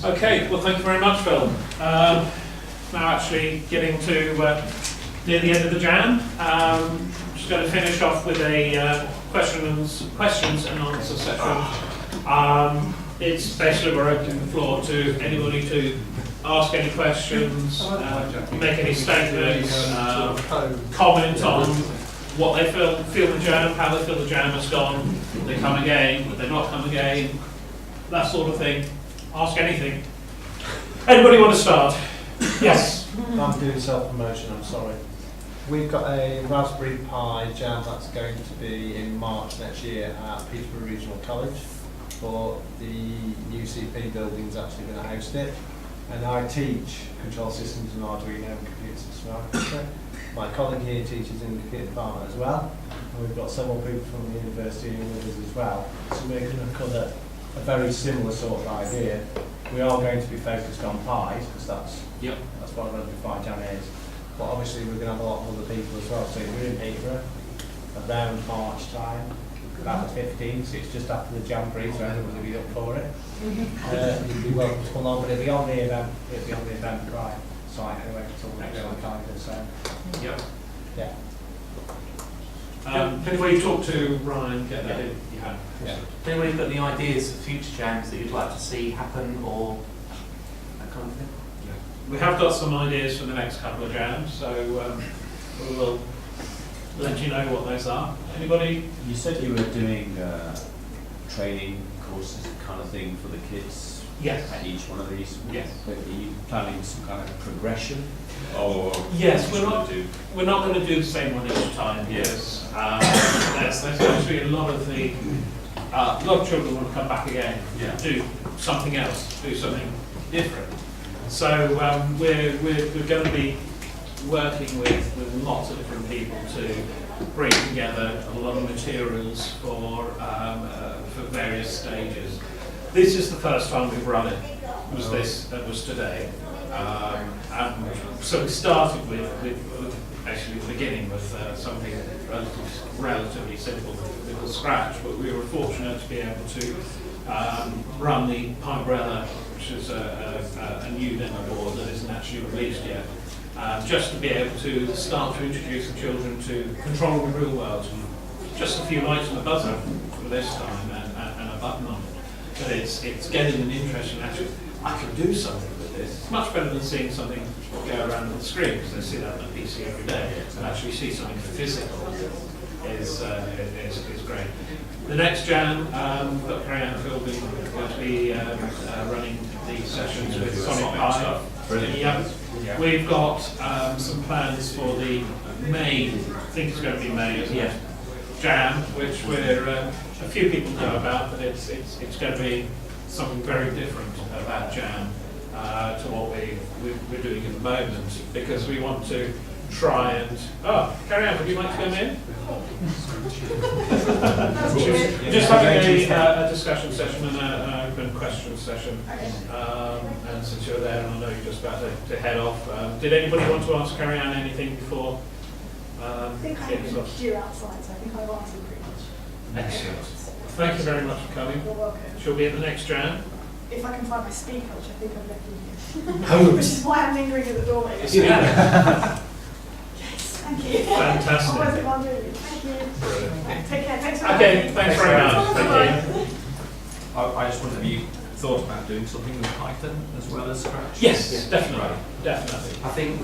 Okay, well thank you very much, Phil. Now actually getting to near the end of the jam. Just going to finish off with a questions and answer session. It's basically we're opening the floor to anybody to ask any questions, make any statements, comment on what they feel the jam, how they feel the jam has gone, would they come again, would they not come again, that sort of thing. Ask anything. Anybody want to start? Yes. I'm doing self-promotion, I'm sorry. We've got a Raspberry Pi jam that's going to be in March next year at Peterborough Regional College, but the new CP building's actually going to host it. And I teach control systems and Arduino and computer system architecture. My colleague here teaches in the computer department as well. And we've got several people from the university with us as well. So we're going to cover a very similar sort of idea. We are going to be focused on pies because that's what a Raspberry Pi jam is. But obviously we're going to have a lot of other people as well. So we're in Peterborough around March time, about the 15th. So it's just after the Jamboree, so everybody will be up for it. You'll be welcome to come along, but it'll be on the event. It'll be on the Eventbrite site anyway. So we'll be on the calendar. So yeah. Anybody talk to Ryan? Get that in. Yeah. Anybody got any ideas for future jams that you'd like to see happen or that kind of thing? We have got some ideas for the next couple of jams, so we will let you know what those are. Anybody? You said you were doing training courses kind of thing for the kids. Yes. At each one of these. Yes. But are you planning some kind of progression? Or yes, we're not going to do the same one each time. Yes. There's actually a lot of children want to come back again, do something else, do something different. So we're going to be working with lots of different people to bring together a lot of materials for various stages. This is the first time we've run it. Was today. So we started with actually the beginning with something relatively simple with Scratch, but we were fortunate to be able to run the Pibrella, which is a new demo board that isn't actually released yet, just to be able to start to introduce the children to control the real world. Just a few lights and a buzzer for this time and a button on it. But it's getting an interest in actually, I can do something with this. It's much better than seeing something go around on the screen, because they see that on the PC every day. And actually see something physical is great. The next jam, Dr. Anne will be going to be running these sessions with Sonic Pi. Brilliant. Yeah. We've got some plans for the May, I think it's going to be May, isn't it? Jam, which a few people know about, but it's going to be something very different about Jam to what we're doing at the moment, because we want to try and carry on. Would you like to come in? Just having a discussion session and an open question session. And since you're there, and I know you're just about to head off, did anybody want to ask Carrie Ann anything before? I think I can due outside, so I think I've answered pretty much. Excellent. Thank you very much for coming. You're welcome. She'll be at the next jam. If I can find my speaker, which I think I've left in here. Which is why I'm lingering at the doorway. Yeah. Yes, thank you. Fantastic. Otherwise it won't do it. Thank you. Brilliant. Take care. Thanks for Okay, thanks very much. Thank you. I just wondered, have you thought about doing something with Python as well as Scratch? Yes, definitely. Definitely. I think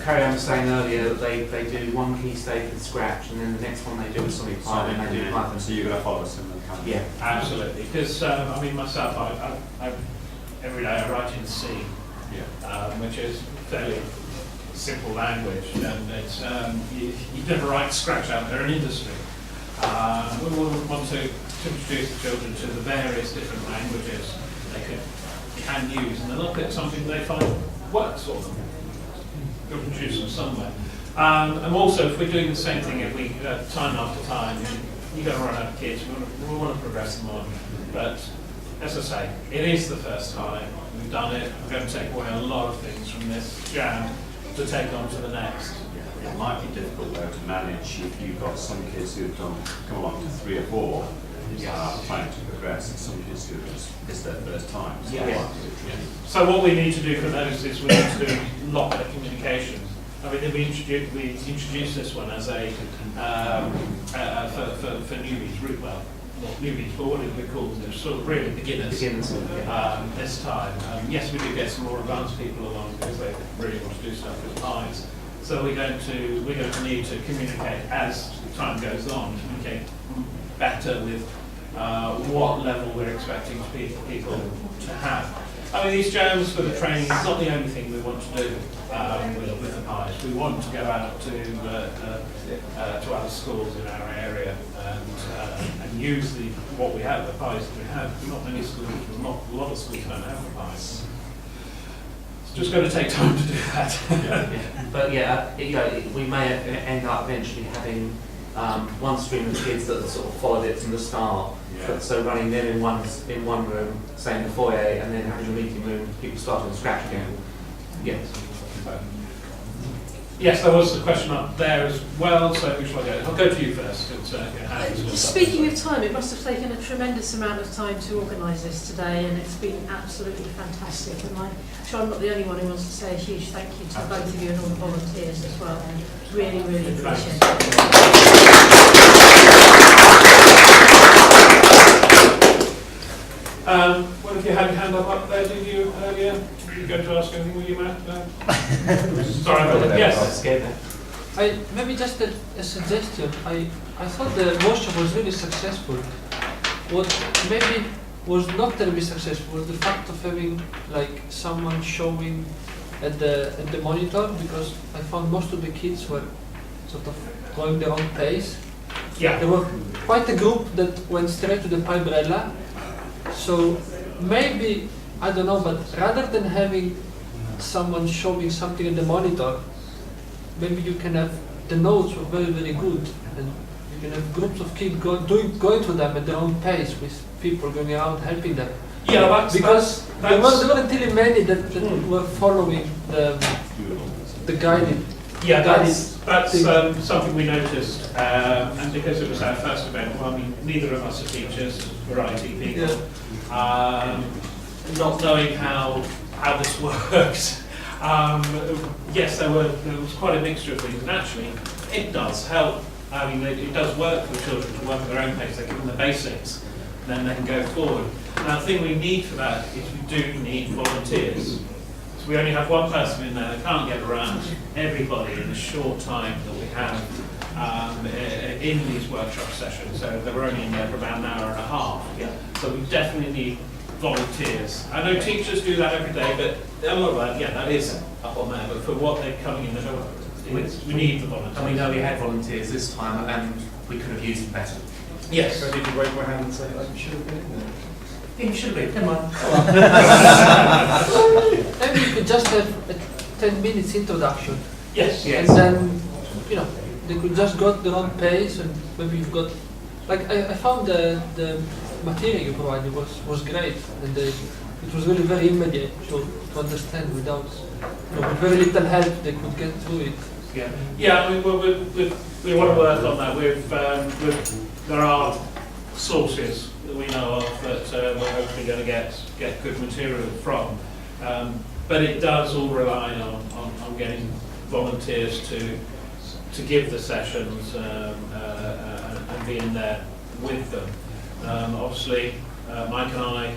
Carrie Ann was saying earlier that they do one key stage with Scratch, and then the next one they do with Sonic Pi, and they do Python. So you're going to follow a similar kind of... Yeah, Absolutely. Because, I mean, myself, I every day I write in C, which is fairly simple language, and it's you never write Scratch out there in industry. We want to introduce the children to the various different languages they can use, and then look at something they find works for them. You'll produce them somewhere. And also, if we're doing the same thing every time after time, you're going to run out of kids. We want to progress them on. But as I say, it is the first time we've done it. We're going to take away a lot of things from this jam to take on to the next. It might be difficult though to manage if you've got some kids who've come along to 3 or 4 planning to progress, and some kids students. It's their first time. So Yeah. So what we need to do for those is we need to do a lot better communication. I mean, we introduced this one as a for newbies, well, not newbies, but what we call them, sort of really beginners. This time, yes, we do get some more advanced people along because they really want to do stuff with pies. So we're going to need to communicate as time goes on, communicate better with what level we're expecting people to have. I mean, these jams for the training is not the only thing we want to do with the pies. We want to go out to other schools in our area and use what we have, the pies that we have. Not many schools, not a lot of schools don't have the pies. It's just going to take time to do that. But yeah, we may end up eventually having one stream of kids that sort of followed it from the start. Yeah. So running them in one room, say in the foyer, and then having a meeting room, people start from scratch again. Yes. Yes, there was a question up there as well, so who shall I go? I'll go to you first. Speaking of time, it must have taken a tremendous amount of time to organise this today, and it's been absolutely fantastic. And I'm sure I'm not the only one who wants to say a huge thank you to both of you and all the volunteers as well. Really, really appreciate it. Well, if you had your hand up there, did you earlier? Were you going to ask anything? Were you, Matt? No? Sorry, yes. Maybe just a suggestion. I thought the workshop was really successful. What maybe was not terribly successful was the fact of having like someone showing at the monitor, because I found most of the kids were sort of going their own pace. Yeah. There were quite a group that went straight to the pibrella. So maybe, I don't know, but rather than having someone showing something at the monitor, maybe you can have the notes were very, very good, and you can have groups of kids going to them at their own pace with people going around helping them. Yeah, because there weren't really many that were following the guided. Yeah, that's something we noticed, and because it was our first event, well, I mean, neither of us are teachers, we're IT people. Yeah. Not knowing how this works. Yes, there was quite a mixture of things, and actually, it does help. I mean, it does work for children to work at their own pace. They give them the basics, and then they can go forward. Now, the thing we need for that is we do need volunteers. So we only have one person in there. They can't get around everybody in the short time that we have in these workshop sessions. So they were only in there for about an hour and a half. Yeah. So we definitely need volunteers. I know teachers do that every day, but a lot of that, yeah, that is up on there. But for what they're coming in the door, we need the volunteers. And we know we had volunteers this time, and we could have used them better. Yes. So did you raise my hand and say, I should have been in there? Yeah, you should have been. Come on. Maybe you could just have a 10 minutes introduction. Yes. Yes. And then, they could just go at their own pace, and maybe you've got, like, I found the material you provided was great, and it was really very immediate to understand without, with very little help they could get through it. Yeah. Yeah. I mean, we want to work on that. There are sources that we know of that we're hopefully going to get good material from, but it does all rely on getting volunteers to give the sessions and be in there with them. Obviously, Mike and I,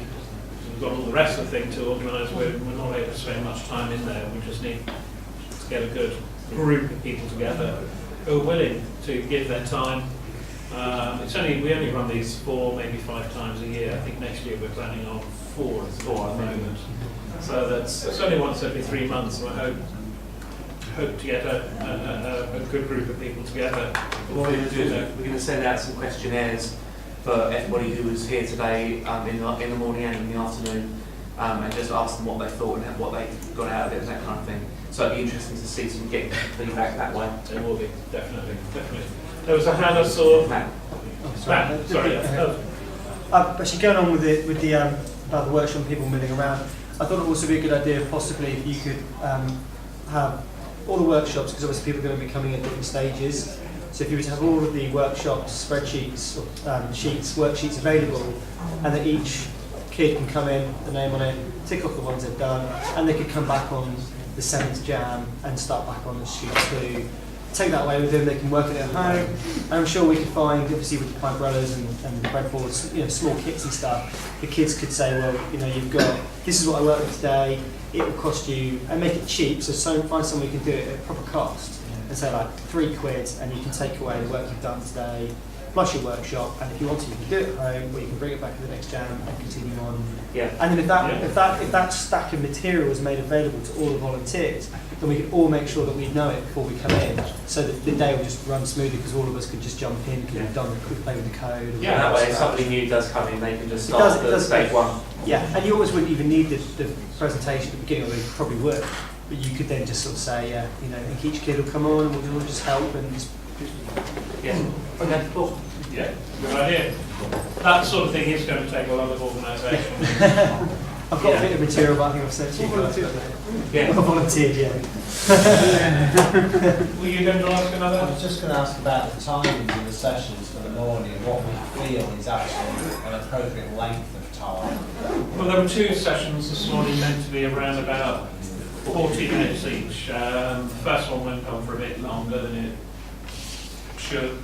we've got all the rest of the thing to organise. We're not able to spend much time in there. We just need to get a good group of people together who are willing to give their time. We only run these 4, maybe 5 times a year. I think next year we're planning on 4 at the moment. So that's only once every 3 months. And I hope to get a good group of people together. We're going to send out some questionnaires for everybody who was here today in the morning and in the afternoon, and just ask them what they thought and what they got out of it and that kind of thing. So it'd be interesting to see some getting feedback that way. It will be, definitely. There was a hand I saw. Matt. Matt, sorry. Actually, going on with the about the workshop and people milling around, I thought it would also be a good idea, possibly, if you could have all the workshops, because obviously people are going to be coming in different stages. So if you were to have all of the workshops, spreadsheets, worksheets available, and that each kid can come in, the name on it, tick off the ones they've done, and they could come back on the 7th Jam and start back on the sheet 2. Take that away with them, they can work it at home. And I'm sure we could find, obviously with the umbrellas and the breadboards, you know, small kits and stuff, the kids could say, well, you know, you've got, this is what I worked with today, it will cost you, and make it cheap, so find someone who can do it at a proper cost, and say like £3, and you can take away the work you've done today, plus your workshop, and if you want to, you can do it at home, or you can bring it back to the next jam and continue on. Yeah. And then if that stack of material is made available to all the volunteers, then we can all make sure that we know it before we come in, so that the day will just run smoothly because all of us could just jump in because we've done we've played with the code. Yeah, that way if somebody new does come in, they can just start at stage 1. Yeah, and you always wouldn't even need the presentation at the beginning, although you probably would. But you could then just sort of say, you know, I think each kid will come on and we'll just help and just. Yeah. Okay, cool. Yeah, good idea. That sort of thing is going to take a lot of organisation. I've got a bit of material, but I think I've sent you guys. Yeah. I volunteered, yeah. Were you going to ask another? I was just going to ask about the timings of the sessions for the morning and what we feel is actually an appropriate length of time. Well, there were 2 sessions this morning meant to be around about 40 minutes each. The first one went on for a bit longer than it should.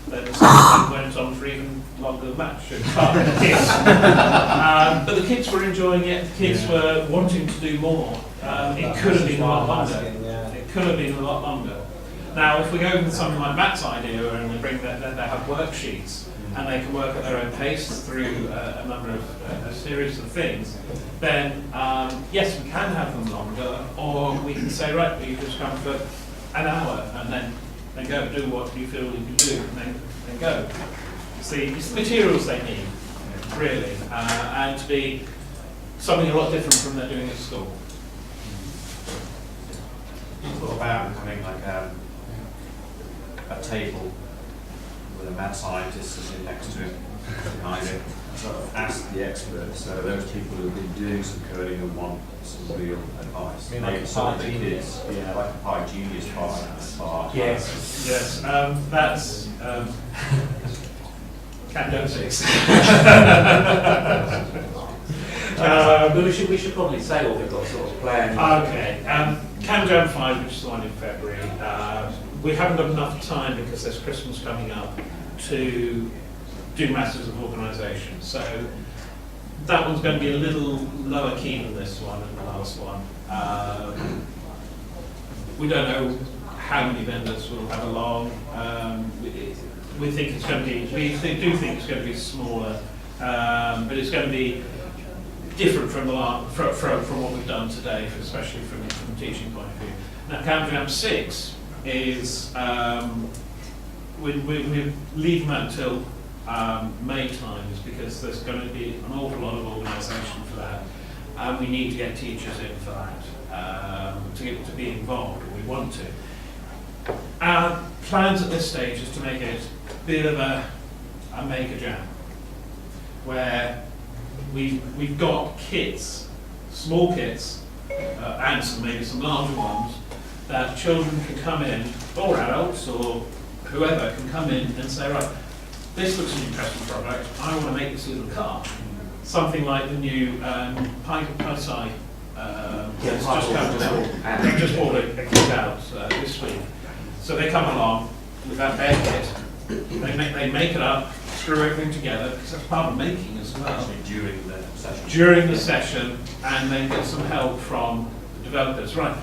Then the second one went on for even longer than that should. But the kids were enjoying it. The kids were wanting to do more. It could have been a lot longer. It could have been a lot longer. Now, if we go with something like Matt's idea and we bring that, they have worksheets and they can work at their own pace through a number of a series of things, then yes, we can have them longer, or we can say, right, well, you just come for an hour and then go do what you feel you can do, and then go. It's the materials they need, really, and to be something a lot different from they're doing at school. You thought about having like a table with a mad scientist sitting next to it, behind it. So ask the experts, so those people who've been doing some coding and want some real advice. I mean, like some of the Genius. kids, yeah, like a Pi Genius bar. Yes. Yes, that's CamJam4. But we should probably say what we've got sort of planned. Okay, CamJam5, which is the one in February, we haven't got enough time because there's Christmas coming up to do masses of organisation. So that one's going to be a little lower key than this one and the last one. We don't know how many vendors will have along. We think it's going to be, do think it's going to be smaller, but it's going to be different from from what we've done today, especially from a teaching point of view. Now, CamJam6 is we leave them until May times because there's going to be an awful lot of organisation for that, and we need to get teachers in for that to be involved. We want to. Our plans at this stage is to make it a bit of a maker jam, where we've got kits, small kits, and maybe some larger ones that children can come in, or adults, or whoever can come in and say, right, this looks an interesting product, I want to make this little car. Something like the new Pi-Sci they've just bought a kit out this week. So they come along with that their kit, they make it up, screw everything together, because that's part of making as well. Actually, during the session, and then get some help from the developers. Right,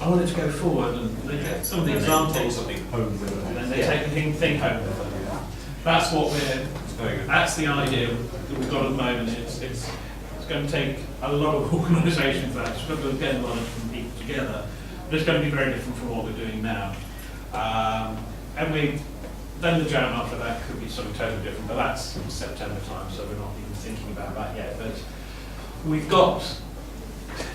I want it to go forward, and they get some of the examples, home with and then they take the thing home with them. That's what that's the idea that we've got at the moment. It's going to take a lot of organisation for that. It's going to get a lot of people together, but it's going to be very different from what we're doing now. And then the jam after that could be something totally different, but that's September time, so we're not even thinking about that yet. But we've got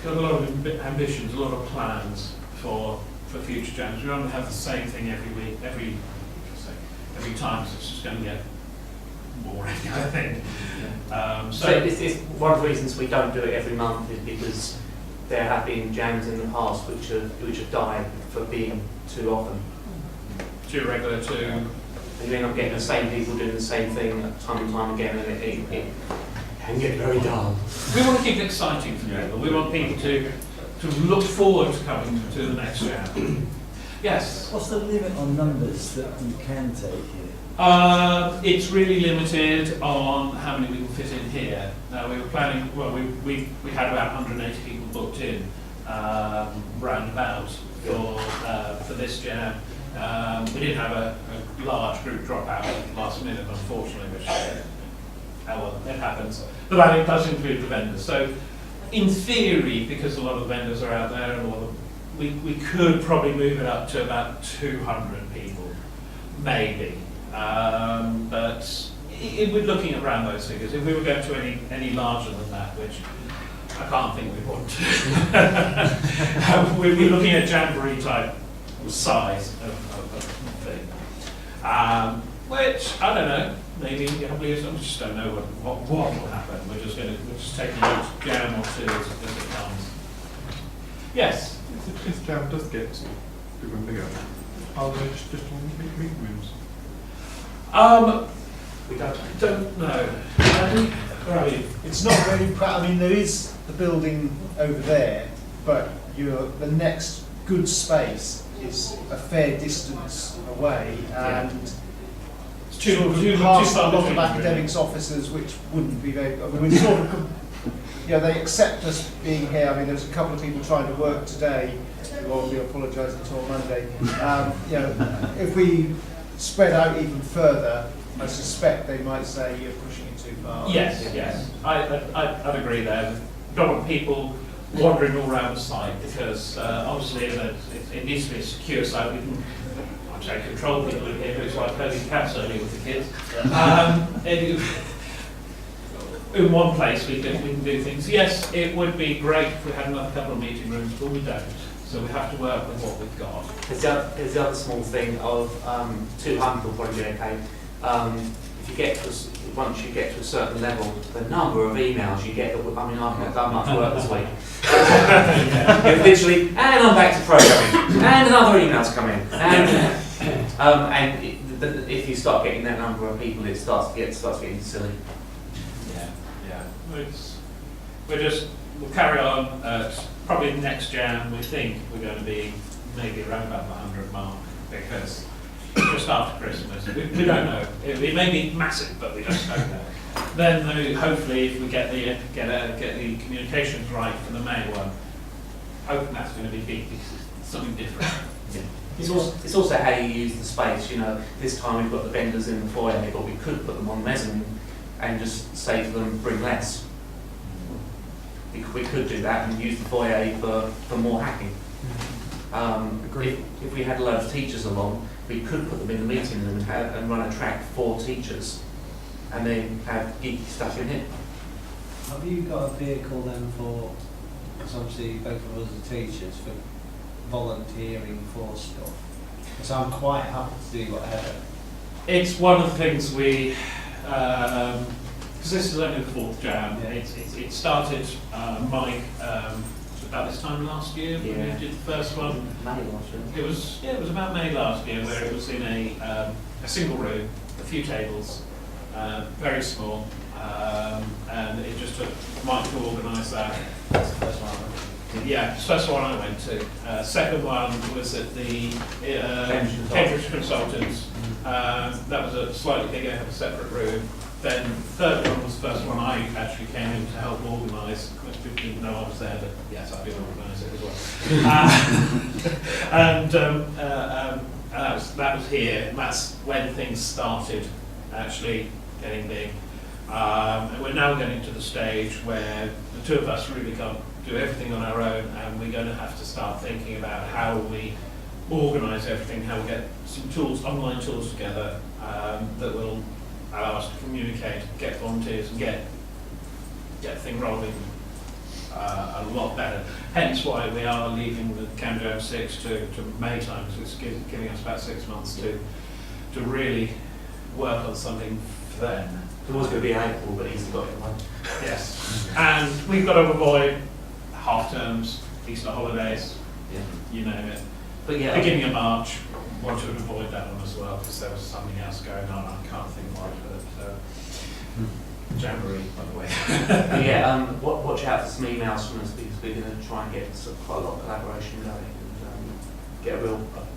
a lot of ambitions, a lot of plans for future jams. We don't have the same thing every week, every time, so it's just going to get boring, I think. So it's one of the reasons we don't do it every month is because there have been jams in the past which have died for being too often. Too regular, too. And you end up getting the same people doing the same thing time and time again, and it can get very dull. We want to keep it exciting for people. We want people to look forward to coming to the next jam. Yes? What's the limit on numbers that you can take here? It's really limited on how many we can fit in here. We were planning, well, we had about 180 people booked in round about for this jam. We did have a large group drop out at the last minute, unfortunately, which, well, it happens. But that does include the vendors. So, in theory, because a lot of the vendors are out there, and we could probably move it up to about 200 people, maybe. But we're looking around those figures. If we were going to any larger than that, which I can't think we want to, we'd be looking at Jamboree type size of thing. Which, I don't know, maybe in a couple of years, I just don't know what will happen. We're just taking each jam or two as it comes. Yes? If jam does get bigger and bigger, are they just on meeting rooms? We don't know. Right. It's not really, I mean, there is the building over there, but the next good space is a fair distance away, and Too past a far lot of between, academics officers, which wouldn't be very, I mean, we sort of, they accept us being here. I mean, there's a couple of people trying to work today who will be apologising until Monday. If we spread out even further, I suspect they might say you're pushing it too far. Yes. I'd agree there. Don't want people wandering all around the site, because obviously it needs to be a secure site. We can, I'd say, control people in here, but it's like herding cats earlier with the kids. In one place we can do things. Yes, it would be great if we had another couple of meeting rooms, but we don't. So we have to work with what we've got. There's the other small thing of 200 will probably be okay. If you get once you get to a certain level, the number of emails you get, I mean, I've not done much work this week. It's literally, and I'm back to programming, and another email's come in. And if you start getting that number of people, it starts getting silly. We'll carry on. Probably next jam, we think we're going to be maybe around about the 100 mark, because just after Christmas, we don't know. It may be massive, but we just don't know. Then hopefully, if we get the communications right for the May one, hoping that's going to be something different. Yeah. It's also how you use the space. This time we've got the vendors in the foyer, but we could put them on mezzanine and just say to them, bring less. We could do that and use the foyer for more hacking. If we had a load of teachers along, we could put them in the meeting room and run a track for teachers, and then have geeky stuff in it. Have you got a vehicle then for, because obviously both of us are teachers, for volunteering for stuff? Because I'm quite happy to do whatever. It's one of the things we, because this is only the fourth jam. Yeah. It started, Mike, about this time last year when we did the first one. May last year. It was about May last year, where it was in a single room, a few tables, very small, and it just took Mike to organise that. That's the first one I went to. Yeah, first one I went to. Second one was at the Cambridge Consultants. That was a slightly bigger, had a separate room. Then third one was the first one I actually came in to help organise. Most people didn't know I was there, but yes, I did organise it as well. And that was here. And that's when things started actually getting big. And we're now getting to the stage where the two of us really can't do everything on our own, and we're going to have to start thinking about how we organise everything, how we get some tools, online tools together that will allow us to communicate, get volunteers, and get things rolling a lot better. Hence why we are leaving the CamJam4 to May time, because it's giving us about 6 months to really work on something for them. It was going to be April, but he's got it one. Yes, and we've got to avoid half terms, Easter holidays, you name it. But yeah, beginning of March, want to avoid that one as well, because there was something else going on. I can't think why, but Jamboree, by the way. Yeah, watch out for some emails from us because we're going to try and get sort of quite a lot of collaboration going and get a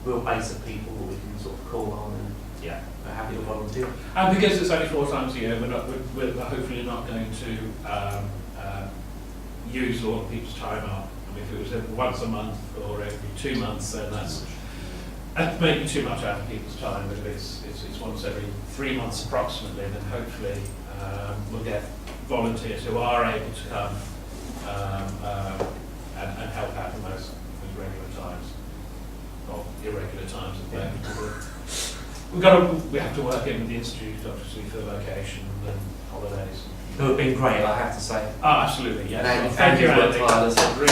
real base of people that we can sort of call on and Yeah. are happy to volunteer. And because it's only 4 times a year, we're hopefully not going to use all of people's time up. I mean, if it was once a month or every 2 months, then that's maybe too much out of people's time. But if it's once every 3 months approximately, then hopefully we'll get volunteers who are able to come and help out in those regular times, or irregular times of we have to work in with the institute, obviously, for location and holidays. Who have been great, I have to say. Oh, absolutely, yes. Andy, Thank you, Andy's Andy. worked tirelessly.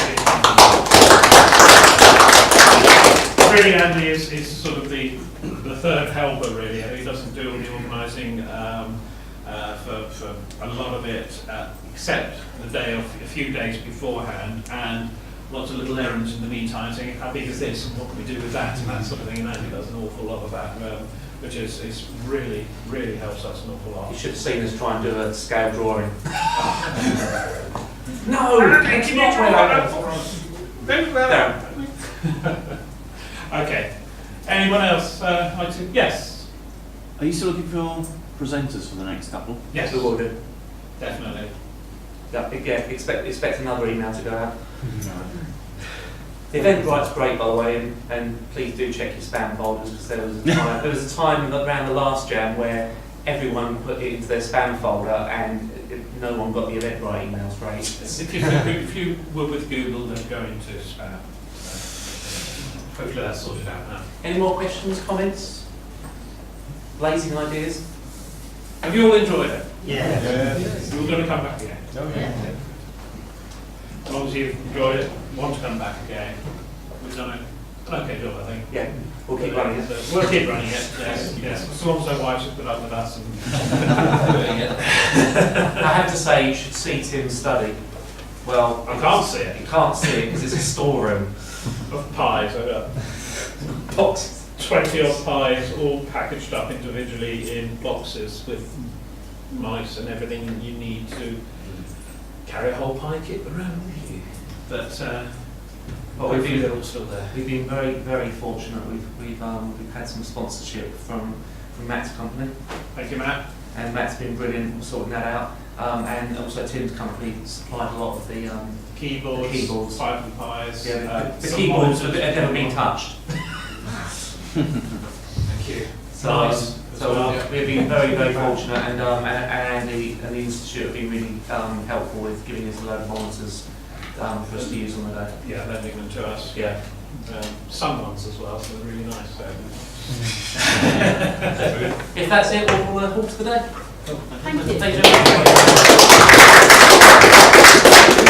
Really, Andy is sort of the third helper, really. He doesn't do all the organising for a lot of it, except a few days beforehand, and lots of little errands in the meantime, saying how big is this and what can we do with that and that sort of thing. And Andy does an awful lot of that, which is really, really helps us an awful lot. You should have seen us try and do a scale drawing. No, it's not relevant. Okay. Anyone else like to? Yes. Are you still looking for presenters for the next couple? Yes, We will do. definitely. Yeah, expect another email to go out. The Eventbrite's great, by the way, and please do check your spam folders because there was a time around the last jam where everyone put it into their spam folder and no one got the Eventbrite emails right. If you were with Google, then go into spam. Hopefully that's sorted out now. Any more questions, comments, blazing ideas? Have you all enjoyed it? Yeah. You're all going to come back again. As long as you've enjoyed it, want to come back again. We've done an okay job, I think. Yeah, we'll keep running it. We'll keep running it, yes. As long as our wives have put up with us and doing it. I have to say, you should see Tim's study. Well, I can't see it. You can't see it because it's a storeroom. Of pies, I've got Boxes. 20 odd pies, all packaged up individually in boxes with mice and everything you need to carry a whole pie kit around with you. But hopefully they're all still there. We've been very, very fortunate. We've had some sponsorship from Matt's company, Thank you, Matt. and Matt's been brilliant sorting that out. And also Tim's company supplied a lot of the Keyboards, pipe and pies. yeah, the some keyboards have monitors. never been touched. Thank you. So, Nice. we've been very, very fortunate, and Andy and the institute have been really helpful with giving us a load of monitors for us to use on the day. Yeah, lending them to us. Yeah. Some ones as well, so they're really nice. So. If that's it, we'll halt for the day. Thank you. Thank you.